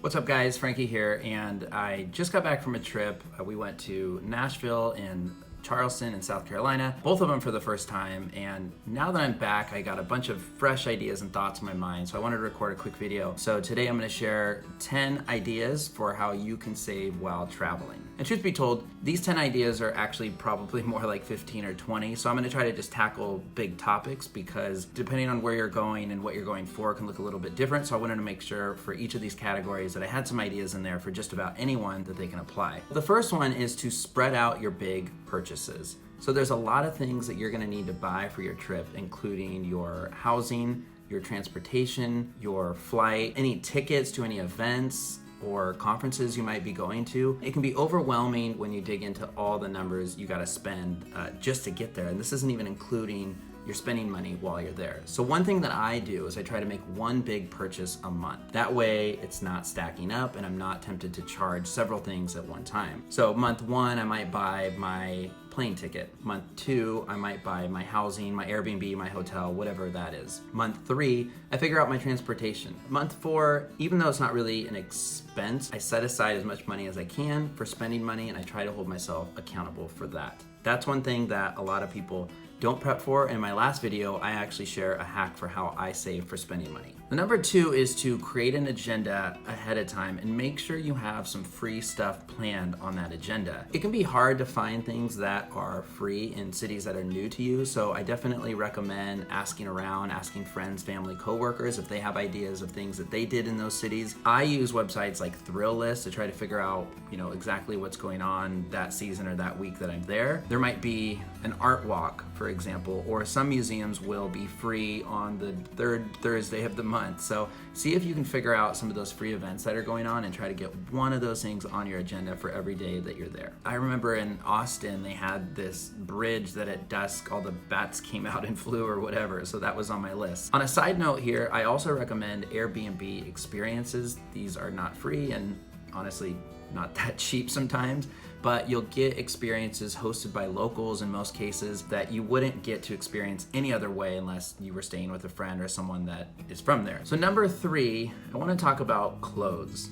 What's up guys, Frankie here, and I just got back from a trip. We went to Nashville and Charleston in South Carolina, both of them for the first time, and now that I'm back, I got a bunch of fresh ideas and thoughts in my mind, so I wanted to record a quick video. So today I'm going to share 10 ideas for how you can save while traveling. And truth be told, these 10 ideas are actually probably more like 15 or 20, so I'm going to try to just tackle big topics because depending on where you're going and what you're going for can look a little bit different, so I wanted to make sure for each of these categories that I had some ideas in there for just about anyone that they can apply. The first one is to spread out your big purchases. So there's a lot of things that you're going to need to buy for your trip, including your housing, your transportation, your flight, any tickets to any events or conferences you might be going to. It can be overwhelming when you dig into all the numbers you got to spend just to get there. And this isn't even including your spending money while you're there. So one thing that I do is I try to make one big purchase a month. That way it's not stacking up and I'm not tempted to charge several things at one time. So month one, I might buy my plane ticket. Month two, I might buy my housing, my Airbnb, my hotel, whatever that is. Month three, I figure out my transportation. Month four, even though it's not really an expense, I set aside as much money as I can for spending money and I try to hold myself accountable for that. That's one thing that a lot of people don't prep for. In my last video, I actually share a hack for how I save for spending money. The number two is to create an agenda ahead of time and make sure you have some free stuff planned on that agenda. It can be hard to find things that are free in cities that are new to you, so I definitely recommend asking around, asking friends, family, coworkers if they have ideas of things that they did in those cities. I use websites like Thrill List to try to figure out, exactly what's going on that season or that week that I'm there. There might be an art walk, for example, or some museums will be free on the third Thursday of the month. So see if you can figure out some of those free events that are going on and try to get one of those things on your agenda for every day that you're there. I remember in Austin, they had this bridge that at dusk, all the bats came out and flew or whatever. So that was on my list. On a side note here, I also recommend Airbnb experiences. These are not free and honestly not that cheap sometimes, but you'll get experiences hosted by locals in most cases that you wouldn't get to experience any other way unless you were staying with a friend or someone that is from there. So number three, I want to talk about clothes.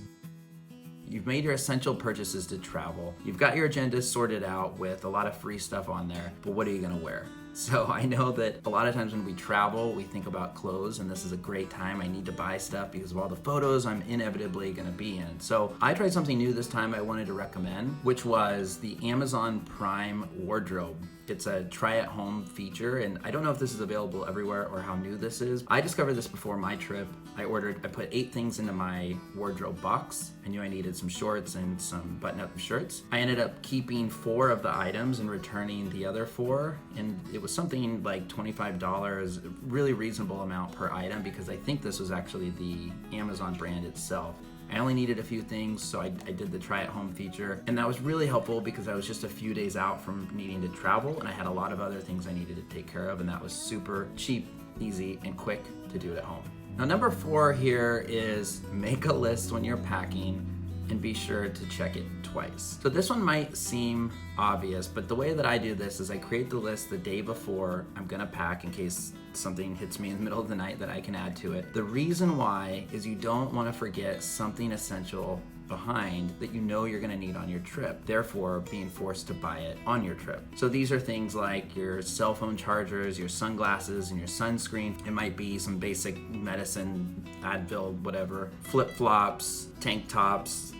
You've made your essential purchases to travel. You've got your agenda sorted out with a lot of free stuff on there, but what are you gonna wear? So I know that a lot of times when we travel, we think about clothes and this is a great time. I need to buy stuff because of all the photos I'm inevitably gonna be in. So I tried something new this time I wanted to recommend, which was the Amazon Prime wardrobe. It's a try at home feature, and I don't know if this is available everywhere or how new this is. I discovered this before my trip. I put 8 things into my wardrobe box. I knew I needed some shorts and some button-up shirts. I ended up keeping 4 of the items and returning the other 4, and it was something like $25, really reasonable amount per item because I think this was actually the Amazon brand itself. I only needed a few things, so I did the try at home feature, and that was really helpful because I was just a few days out from needing to travel and I had a lot of other things I needed to take care of, and that was super cheap, easy, and quick to do it at home. Now number 4 here is make a list when you're packing and be sure to check it twice. So this one might seem obvious, but the way that I do this is I create the list the day before I'm gonna pack in case something hits me in the middle of the night that I can add to it. The reason why is you don't wanna forget something essential behind that you know you're gonna need on your trip, therefore being forced to buy it on your trip. So these are things like your cell phone chargers, your sunglasses, and your sunscreen. It might be some basic medicine, Advil, whatever, flip-flops, tank tops,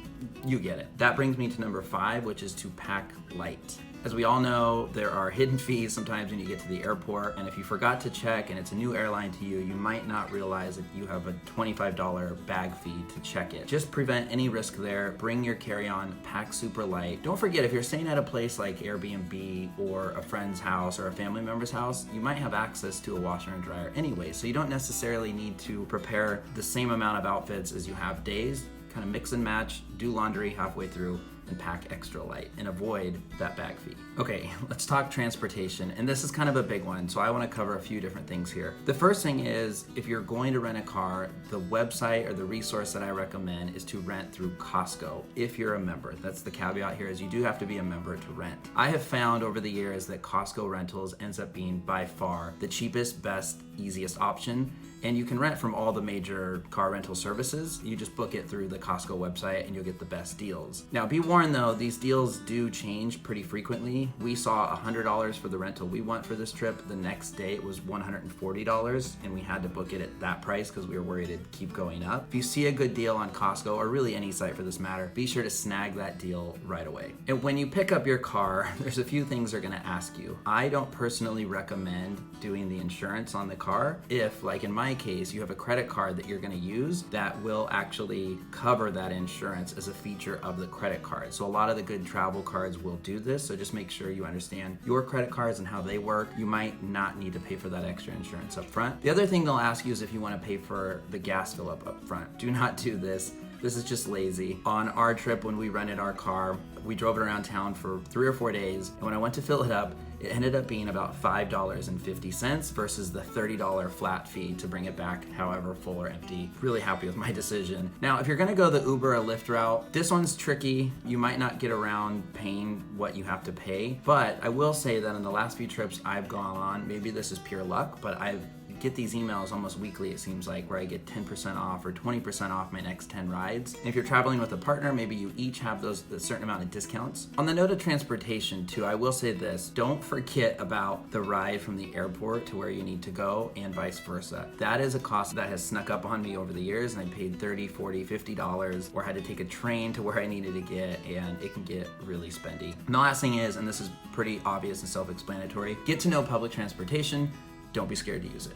you get it. That brings me to number 5, which is to pack light. As we all know, there are hidden fees sometimes when you get to the airport, and if you forgot to check and it's a new airline to you, you might not realize that you have a $25 bag fee to check it. Just prevent any risk there. Bring your carry-on, pack super light. Don't forget, if you're staying at a place like Airbnb or a friend's house or a family member's house, you might have access to a washer and dryer anyway, so you don't necessarily need to prepare the same amount of outfits as you have days. Kind of mix and match, do laundry halfway through, and pack extra light and avoid that bag fee. Okay, let's talk transportation, and this is kind of a big one, so I want to cover a few different things here. The first thing is, if you're going to rent a car, the website or the resource that I recommend is to rent through Costco if you're a member. That's the caveat here, is you do have to be a member to rent. I have found over the years that Costco rentals ends up being by far the cheapest, best, easiest option, And you can rent from all the major car rental services. You just book it through the Costco website and you'll get the best deals. Now be warned though, these deals do change pretty frequently. We saw $100 for the rental we went for this trip. The next day it was $140 and we had to book it at that price because we were worried it'd keep going up. If you see a good deal on Costco, or really any site for this matter, be sure to snag that deal right away. And when you pick up your car, there's a few things they're gonna ask you. I don't personally recommend doing the insurance on the car if, like in my case, you have a credit card that you're gonna use that will actually cover that insurance as a feature of the credit card. So a lot of the good travel cards will do this, so just make sure you understand your credit cards and how they work. You might not need to pay for that extra insurance up front. The other thing they'll ask you is if you wanna pay for the gas fill up front. Do not do this. This is just lazy. On our trip when we rented our car, we drove it around town for 3 or 4 days, and when I went to fill it up, it ended up being about $5.50 versus the $30 flat fee to bring it back however full or empty. Really happy with my decision. Now, if you're gonna go the Uber or Lyft route, this one's tricky. You might not get around paying what you have to pay, but I will say that in the last few trips I've gone on, maybe this is pure luck, but I get these emails almost weekly, it seems like, where I get 10% off or 20% off my next 10 rides. And if you're traveling with a partner, maybe you each have a certain amount of discounts. On the note of transportation too, I will say this, don't forget about the ride from the airport to where you need to go and vice versa. That is a cost that has snuck up on me over the years, and I paid $30, $40, $50, or had to take a train to where I needed to get, and it can get really spendy. And the last thing is, and this is pretty obvious and self-explanatory, get to know public transportation. Don't be scared to use it.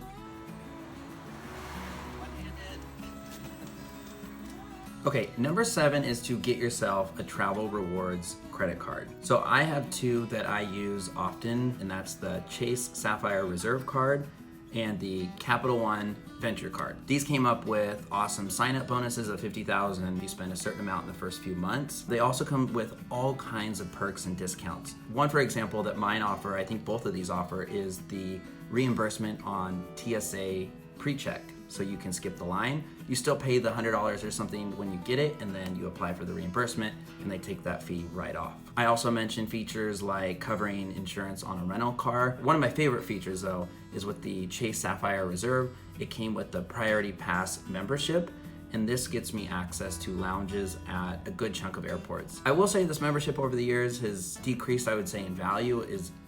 Okay, number 7 is to get yourself a travel rewards credit card. So I have 2 that I use often, and that's the Chase Sapphire Reserve card and the Capital One Venture card. These came up with awesome sign-up bonuses of $50,000. You spend a certain amount in the first few months. They also come with all kinds of perks and discounts. One, for example, that mine offer, I think both of these offer, is the reimbursement on TSA pre-check. So you can skip the line. You still pay the $100 or something when you get it, and then you apply for the reimbursement and they take that fee right off. I also mentioned features like covering insurance on a rental car. One of my favorite features though is with the Chase Sapphire Reserve. It came with the Priority Pass membership, and this gets me access to lounges at a good chunk of airports. I will say this membership over the years has decreased, I would say, in value.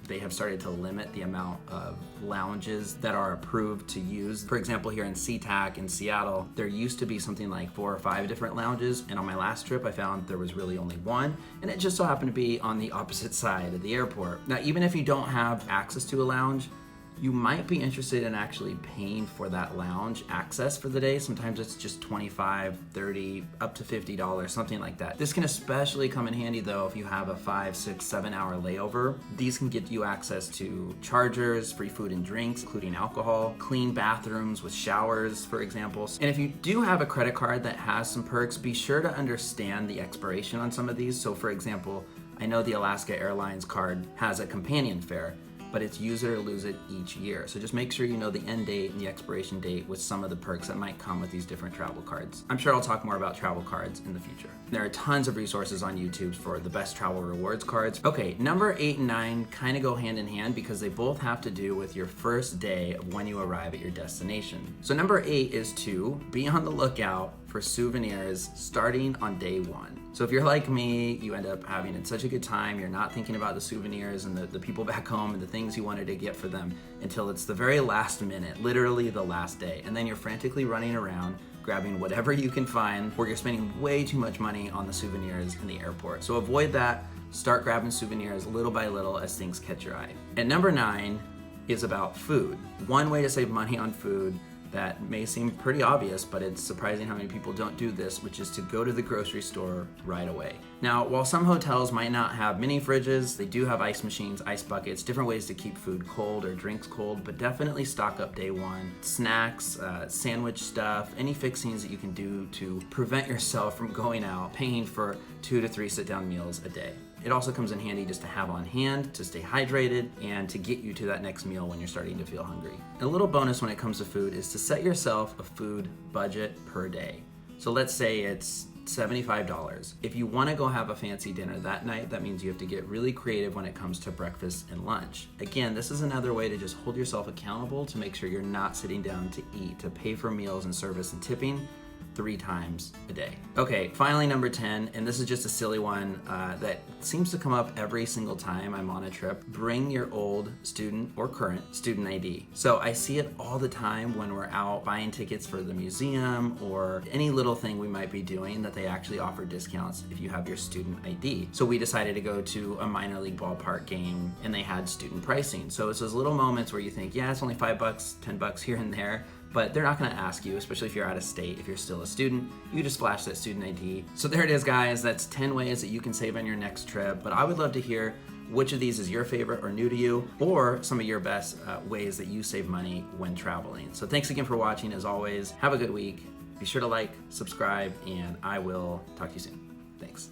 They have started to limit the amount of lounges that are approved to use. For example, here in SeaTac in Seattle, there used to be something like 4 or 5 different lounges, and on my last trip I found there was really only one, and it just so happened to be on the opposite side of the airport. Now, even if you don't have access to a lounge, you might be interested in actually paying for that lounge access for the day. Sometimes it's just $25, $30, up to $50, something like that. This can especially come in handy though if you have a 5, 6, 7 hour layover. These can get you access to chargers, free food and drinks, including alcohol, clean bathrooms with showers, for example. And if you do have a credit card that has some perks, be sure to understand the expiration on some of these. So for example, I know the Alaska Airlines card has a companion fare, but it's use it or lose it each year. So just make sure you know the end date and the expiration date with some of the perks that might come with these different travel cards. I'm sure I'll talk more about travel cards in the future. There are tons of resources on YouTube for the best travel rewards cards. Okay, number 8 and 9 kind of go hand in hand because they both have to do with your first day of when you arrive at your destination. So number 8 is to be on the lookout for souvenirs starting on day 1. So if you're like me, you end up having such a good time, you're not thinking about the souvenirs and the people back home and the things you wanted to get for them until it's the very last minute, literally the last day. And then you're frantically running around, grabbing whatever you can find, or you're spending way too much money on the souvenirs in the airport. So avoid that, start grabbing souvenirs little by little as things catch your eye. And number 9 is about food. One way to save money on food that may seem pretty obvious, but it's surprising how many people don't do this, which is to go to the grocery store right away. Now, while some hotels might not have mini fridges, they do have ice machines, ice buckets, different ways to keep food cold or drinks cold, but definitely stock up day 1. Snacks, sandwich stuff, any fixings that you can do to prevent yourself from going out, paying for 2 to 3 sit-down meals a day. It also comes in handy just to have on hand, to stay hydrated, and to get you to that next meal when you're starting to feel hungry. And a little bonus when it comes to food is to set yourself a food budget per day. So let's say it's $75. If you want to go have a fancy dinner that night, that means you have to get really creative when it comes to breakfast and lunch. Again, this is another way to just hold yourself accountable to make sure you're not sitting down to eat, to pay for meals and service and tipping 3 times a day. Okay, finally number 10, and this is just a silly one that seems to come up every single time I'm on a trip. Bring your old student or current student ID. So I see it all the time when we're out buying tickets for the museum or any little thing we might be doing that they actually offer discounts if you have your student ID. So we decided to go to a minor league ballpark game and they had student pricing. So it's those little moments where you think, yeah, it's only $5, $10 here and there, but they're not gonna ask you, especially if you're out of state. If you're still a student, you just flash that student ID. So there it is, guys. That's 10 ways that you can save on your next trip. But I would love to hear which of these is your favorite or new to you, or some of your best ways that you save money when traveling. So thanks again for watching. As always, have a good week. Be sure to like, subscribe, and I will talk to you soon. Thanks.